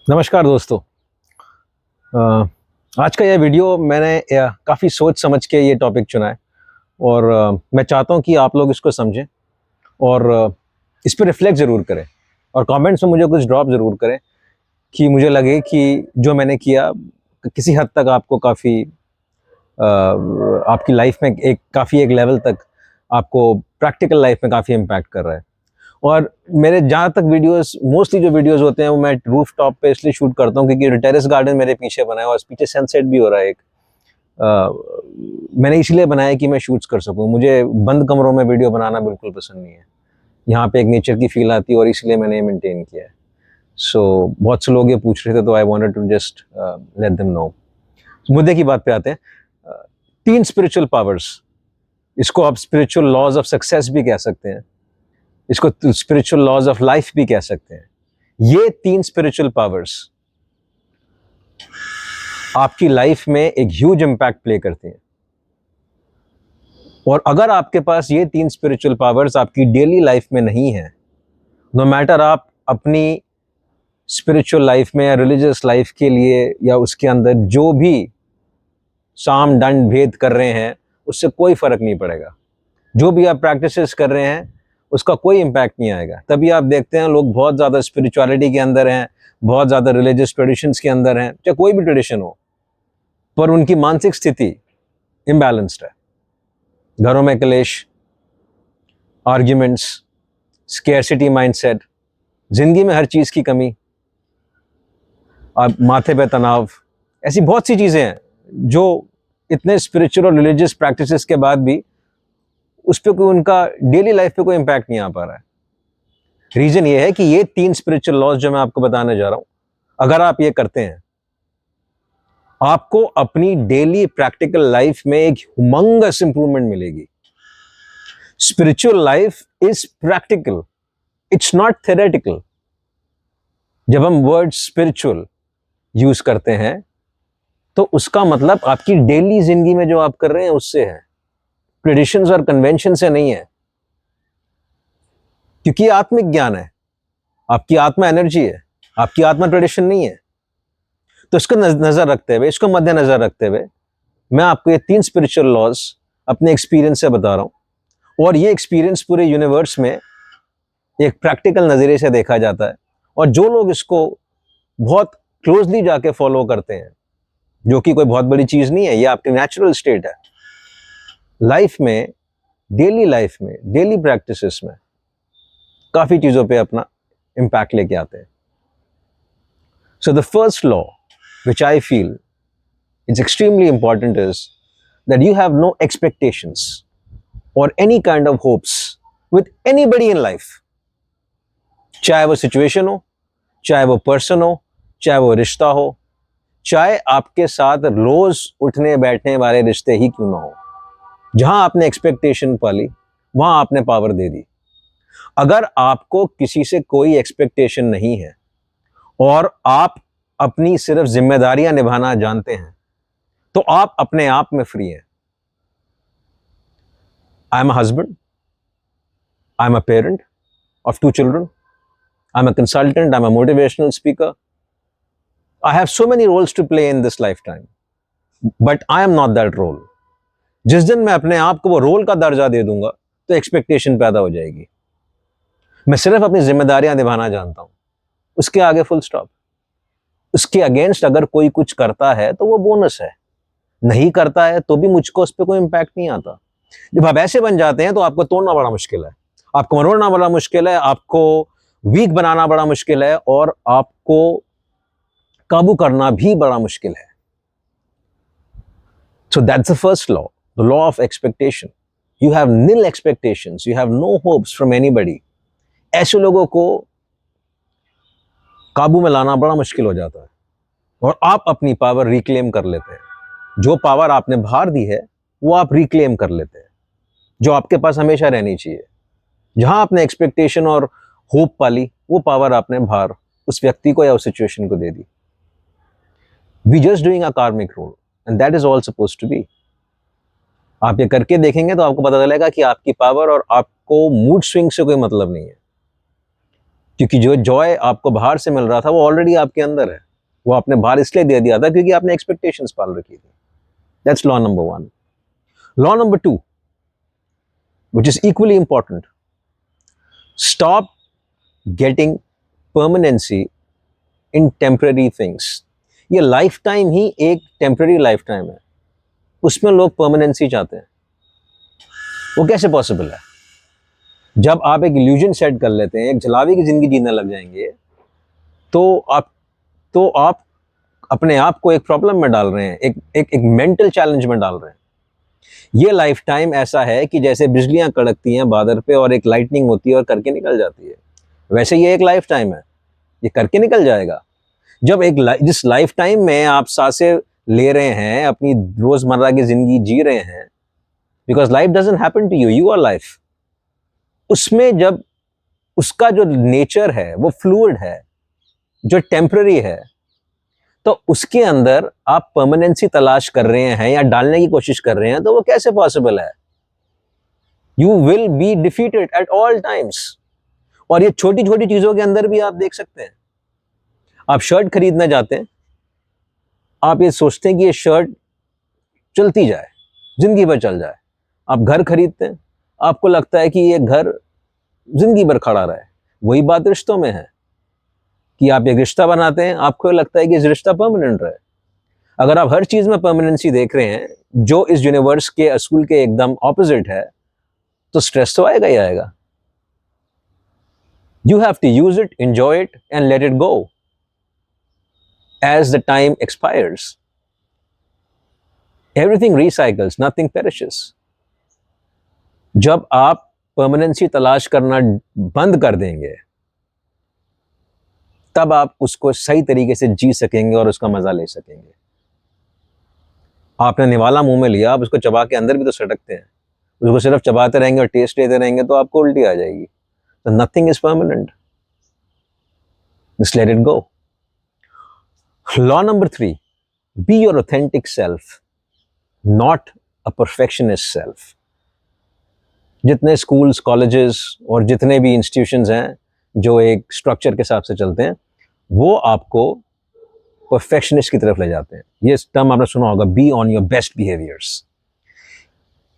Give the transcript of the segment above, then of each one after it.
नमस्कार दोस्तों। अ, आज का यह वीडियो मैंने काफ़ी सोच समझ के ये टॉपिक चुना है और मैं चाहता हूँ कि आप लोग इसको समझें और इस पे रिफ्लेक्ट ज़रूर करें और कमेंट्स में मुझे कुछ ड्रॉप ज़रूर करें कि मुझे लगे कि जो मैंने किया किसी हद तक आपको काफ़ी आपकी लाइफ में एक लेवल तक आपको प्रैक्टिकल लाइफ में काफ़ी इम्पैक्ट कर रहा है। और मेरे जहाँ तक वीडियोस मोस्टली जो वीडियोस होते हैं वो मैं रूफ टॉप पे इसलिए शूट करता हूँ क्योंकि टेरेस गार्डन मेरे पीछे बना है और पीछे सनसेट भी हो रहा है एक। मैंने इसलिए बनाया कि मैं शूट्स कर सकूँ। मुझे बंद कमरों में वीडियो बनाना बिल्कुल पसंद नहीं है। यहाँ पे एक नेचर की फील आती है और इसलिए मैंने ये मेंटेन किया है। बहुत से लोग ये पूछ रहे थे तो I wanted to just let them know. मुद्दे की बात पे आते हैं। अ, 3 स्पिरिचुअल पावर्स, इसको आप स्पिरिचुअल लॉज ऑफ सक्सेस भी कह सकते हैं। इसको स्पिरिचुअल लॉज ऑफ लाइफ भी कह सकते हैं। ये 3 स्पिरिचुअल पावर्स आपकी लाइफ में एक ह्यूज इम्पैक्ट प्ले करते हैं। और अगर आपके पास ये 3 स्पिरिचुअल पावर्स आपकी डेली लाइफ में नहीं है, नो मैटर आप अपनी स्पिरिचुअल लाइफ में या रिलीजियस लाइफ के लिए या उसके अंदर जो भी साम दंड भेद कर रहे हैं, उससे कोई फर्क नहीं पड़ेगा। जो भी आप प्रैक्टिसेस कर रहे हैं उसका कोई इम्पैक्ट नहीं आएगा। तभी आप देखते हैं लोग बहुत ज़्यादा स्पिरिचुअलिटी के अंदर हैं, बहुत ज़्यादा रिलीजियस ट्रेडिशंस के अंदर हैं, चाहे कोई भी ट्रेडिशन हो, पर उनकी मानसिक स्थिति इम्बैलेंस्ड है। घरों में क्लेश, आर्ग्यूमेंट्स, स्कैरसिटी माइंडसेट, जिंदगी में हर चीज़ की कमी, अब माथे पे तनाव, ऐसी बहुत सी चीज़ें हैं जो इतने स्पिरिचुअल और रिलीजियस प्रैक्टिसेस के बाद भी उस पर कोई उनका डेली लाइफ पे कोई इम्पैक्ट नहीं आ पा रहा है। रीजन ये है कि ये 3 स्पिरिचुअल लॉज जो मैं आपको बताने जा रहा हूं, अगर आप ये करते हैं, आपको अपनी डेली प्रैक्टिकल लाइफ में एक ह्यूमंगस इंप्रूवमेंट मिलेगी। Spiritual life is practical, it's not theoretical. जब हम वर्ड स्पिरिचुअल यूज करते हैं तो उसका मतलब आपकी डेली जिंदगी में जो आप कर रहे हैं उससे है, ट्रेडिशंस और कन्वेंशन से नहीं है। क्योंकि आत्मिक ज्ञान है, आपकी आत्मा एनर्जी है, आपकी आत्मा ट्रेडिशन नहीं है। तो इसको नजर रखते हुए, इसको मद्देनजर रखते हुए मैं आपको ये 3 स्पिरिचुअल लॉज अपने एक्सपीरियंस से बता रहा हूं। और ये एक्सपीरियंस पूरे यूनिवर्स में एक प्रैक्टिकल नजरिए से देखा जाता है। और जो लोग इसको बहुत क्लोजली जाके फॉलो करते हैं, जो कि कोई बहुत बड़ी चीज नहीं है, ये आपकी नेचुरल स्टेट है, लाइफ में, डेली लाइफ में, डेली प्रैक्टिसेस में काफी चीजों पे अपना इम्पैक्ट लेके आते हैं। So the first law which I feel is extremely important is that you have no expectations or any kind of hopes with anybody in life. चाहे वो सिचुएशन हो, चाहे वो पर्सन हो, चाहे वो रिश्ता हो, चाहे आपके साथ रोज उठने बैठने वाले रिश्ते ही क्यों ना हो, जहां आपने एक्सपेक्टेशन पाली वहां आपने पावर दे दी। अगर आपको किसी से कोई एक्सपेक्टेशन नहीं है और आप अपनी सिर्फ जिम्मेदारियां निभाना जानते हैं, तो आप अपने आप में फ्री हैं। I am a husband, I am a parent of 2 children, I am a consultant, I am a motivational speaker, I have so many roles to play in this lifetime, but I am not that role. जिस दिन मैं अपने आप को वो role का दर्जा दे दूंगा तो एक्सपेक्टेशन पैदा हो जाएगी। मैं सिर्फ अपनी जिम्मेदारियां निभाना जानता हूं, उसके आगे फुल स्टॉप। उसके अगेंस्ट अगर कोई कुछ करता है तो वो बोनस है, नहीं करता है तो भी मुझको उस पर कोई इंपैक्ट नहीं आता। जब आप ऐसे बन जाते हैं तो आपको तोड़ना बड़ा मुश्किल है, आपको मरोड़ना बड़ा मुश्किल है, आपको वीक बनाना बड़ा मुश्किल है और आपको काबू करना भी बड़ा मुश्किल है। So that's the first law, the law of expectation. You have nil expectations, you have no hopes from anybody. ऐसे लोगों को काबू में लाना बड़ा मुश्किल हो जाता है और आप अपनी पावर रिक्लेम कर लेते हैं। जो पावर आपने बाहर दी है वो आप रिक्लेम कर लेते हैं, जो आपके पास हमेशा रहनी चाहिए। जहां आपने एक्सपेक्टेशन और होप पाली, वो पावर आपने बाहर उस व्यक्ति को या उस सिचुएशन को दे दी। We just doing a karmic role and that is all supposed to be. आप ये करके देखेंगे तो आपको पता चलेगा कि आपकी पावर और आपको मूड स्विंग से कोई मतलब नहीं है। क्योंकि जो जॉय आपको बाहर से मिल रहा था वो ऑलरेडी आपके अंदर है। वो आपने बाहर इसलिए दे दिया था क्योंकि आपने एक्सपेक्टेशंस पाल रखी थी। That's law number 1। Law number 2, which is equally important, stop getting permanency in temporary things. ये लाइफ टाइम ही एक टेम्पररी लाइफ टाइम है, उसमें लोग परमानेंसी चाहते हैं। वो कैसे पॉसिबल है? जब आप एक इल्यूजन सेट कर लेते हैं, एक जलावी की जिंदगी जीने लग जाएंगे, तो आप अपने आप को एक प्रॉब्लम में डाल रहे हैं, एक मेंटल चैलेंज में डाल रहे हैं। ये लाइफ टाइम ऐसा है कि जैसे बिजलियां कड़कती हैं बादल पे और एक लाइटनिंग होती है और करके निकल जाती है, वैसे ये एक लाइफ टाइम है, ये करके निकल जाएगा। जब जिस लाइफ टाइम में आप सांसें ले रहे हैं, अपनी रोजमर्रा की जिंदगी जी रहे हैं, because life doesn't happen to you, you are life. उसमें जब उसका जो नेचर है वो फ्लूइड है, जो टेम्पररी है, तो उसके अंदर आप परमानेंसी तलाश कर रहे हैं या डालने की कोशिश कर रहे हैं, तो वो कैसे पॉसिबल है? You will be defeated at all times. और ये छोटी छोटी चीजों के अंदर भी आप देख सकते हैं। आप शर्ट खरीदना जाते हैं, आप ये सोचते हैं कि ये शर्ट चलती जाए, जिंदगी भर चल जाए। आप घर खरीदते हैं, आपको लगता है कि ये घर जिंदगी भर खड़ा रहे। वही बात रिश्तों में है कि आप एक रिश्ता बनाते हैं, आपको लगता है कि इस रिश्ता परमानेंट रहे। अगर आप हर चीज में परमानेंसी देख रहे हैं, जो इस यूनिवर्स के असूल के एकदम ऑपोजिट है, तो स्ट्रेस तो आएगा ही आएगा। You have to use it, enjoy it and let it go as the time expires. Everything recycles, nothing perishes. जब आप परमानेंसी तलाश करना बंद कर देंगे, तब आप उसको सही तरीके से जी सकेंगे और उसका मजा ले सकेंगे। आपने निवाला मुंह में लिया, आप उसको चबा के अंदर भी तो सटकते हैं। उसको सिर्फ चबाते रहेंगे और टेस्ट लेते रहेंगे तो आपको उल्टी आ जाएगी। तो nothing is permanent, just let it go. Law number 3, B your authentic self, not a perfectionist self. जितने स्कूल्स, कॉलेजेस और जितने भी इंस्टीट्यूशंस हैं जो एक स्ट्रक्चर के हिसाब से चलते हैं, वो आपको परफेक्शनिस्ट की तरफ ले जाते हैं। ये टर्म आपने सुना होगा, be on your best behaviours.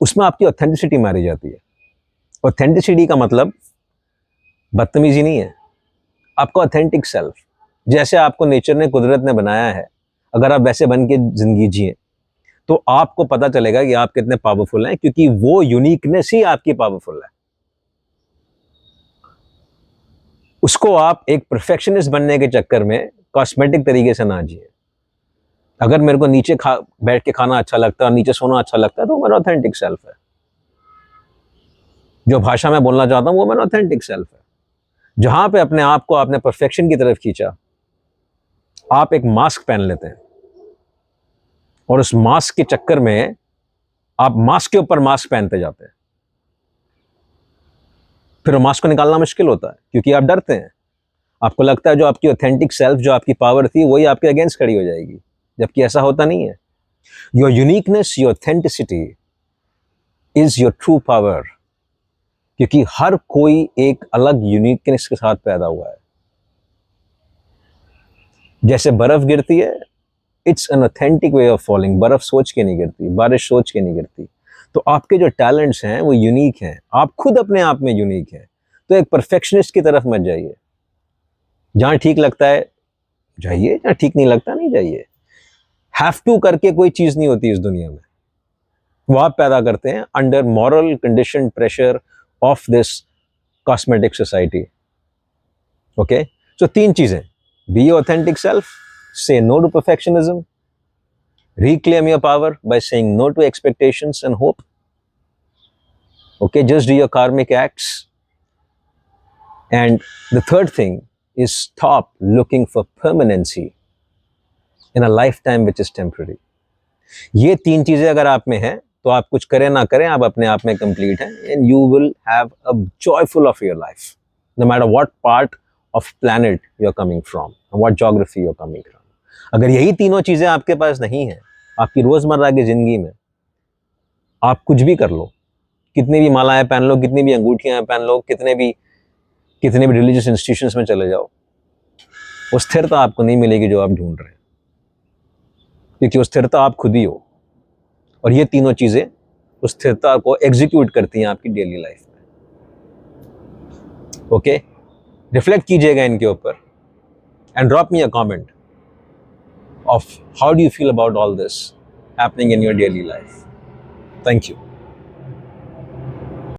उसमें आपकी ऑथेंटिसिटी मारी जाती है। ऑथेंटिसिटी का मतलब बदतमीजी नहीं है, आपका ऑथेंटिक सेल्फ, जैसे आपको नेचर ने, कुदरत ने बनाया है, अगर आप वैसे बन के जिंदगी जिए, तो आपको पता चलेगा कि आप कितने पावरफुल हैं, क्योंकि वो यूनिकनेस ही आपकी पावरफुल है। उसको आप एक परफेक्शनिस्ट बनने के चक्कर में कॉस्मेटिक तरीके से ना जिए। अगर मेरे को नीचे बैठ के खाना अच्छा लगता है और नीचे सोना अच्छा लगता है, तो मेरा ऑथेंटिक सेल्फ है। जो भाषा मैं बोलना चाहता हूं वो मेरा ऑथेंटिक सेल्फ है। जहां पे अपने आप को आपने परफेक्शन की तरफ खींचा, आप एक मास्क पहन लेते हैं और उस मास्क के चक्कर में आप मास्क के ऊपर मास्क पहनते जाते हैं। फिर मास्क को निकालना मुश्किल होता है क्योंकि आप डरते हैं। आपको लगता है जो आपकी ऑथेंटिक सेल्फ, जो आपकी पावर थी, वही आपके अगेंस्ट खड़ी हो जाएगी, जबकि ऐसा होता नहीं है। Your uniqueness, your authenticity is your true power, क्योंकि हर कोई एक अलग यूनिकनेस के साथ पैदा हुआ है। जैसे बर्फ गिरती है, it's an authentic way of falling. बर्फ सोच के नहीं गिरती, बारिश सोच के नहीं गिरती। तो आपके जो टैलेंट्स हैं वो यूनिक हैं, आप खुद अपने आप में यूनिक हैं। तो एक परफेक्शनिस्ट की तरफ मत जाइए। जहां ठीक लगता है जाइए, जहां ठीक नहीं लगता नहीं जाइए। हैव टू करके कोई चीज नहीं होती इस दुनिया में, वो आप पैदा करते हैं under moral condition pressure of this cosmetic society. Okay, so 3 चीजें: be your authentic self, say no to perfectionism, reclaim your power by saying no to expectations and hope. Okay, just do your karmic acts. And the third thing is stop looking for permanency in a lifetime which is temporary. ये 3 चीजें अगर आप में हैं, तो आप कुछ करें ना करें, आप अपने आप में कंप्लीट हैं, and you will have a joyful of your life, no matter what part of planet you're coming from and what geography you're coming from. अगर यही तीनों चीजें आपके पास नहीं है, आपकी रोजमर्रा की जिंदगी में, आप कुछ भी कर लो, कितनी भी मालाएं पहन लो, कितनी भी अंगूठियां पहन लो, कितने भी कितने भी रिलीजियस इंस्टीट्यूशंस में चले जाओ, वो स्थिरता आपको नहीं मिलेगी जो आप ढूंढ रहे हैं, क्योंकि वो स्थिरता आप खुद ही हो। और ये तीनों चीज़ें उस स्थिरता को एग्जीक्यूट करती हैं आपकी डेली लाइफ में। ओके, रिफ्लेक्ट कीजिएगा इनके ऊपर and drop me a comment of how do you feel about all this happening in your daily life. Thank you.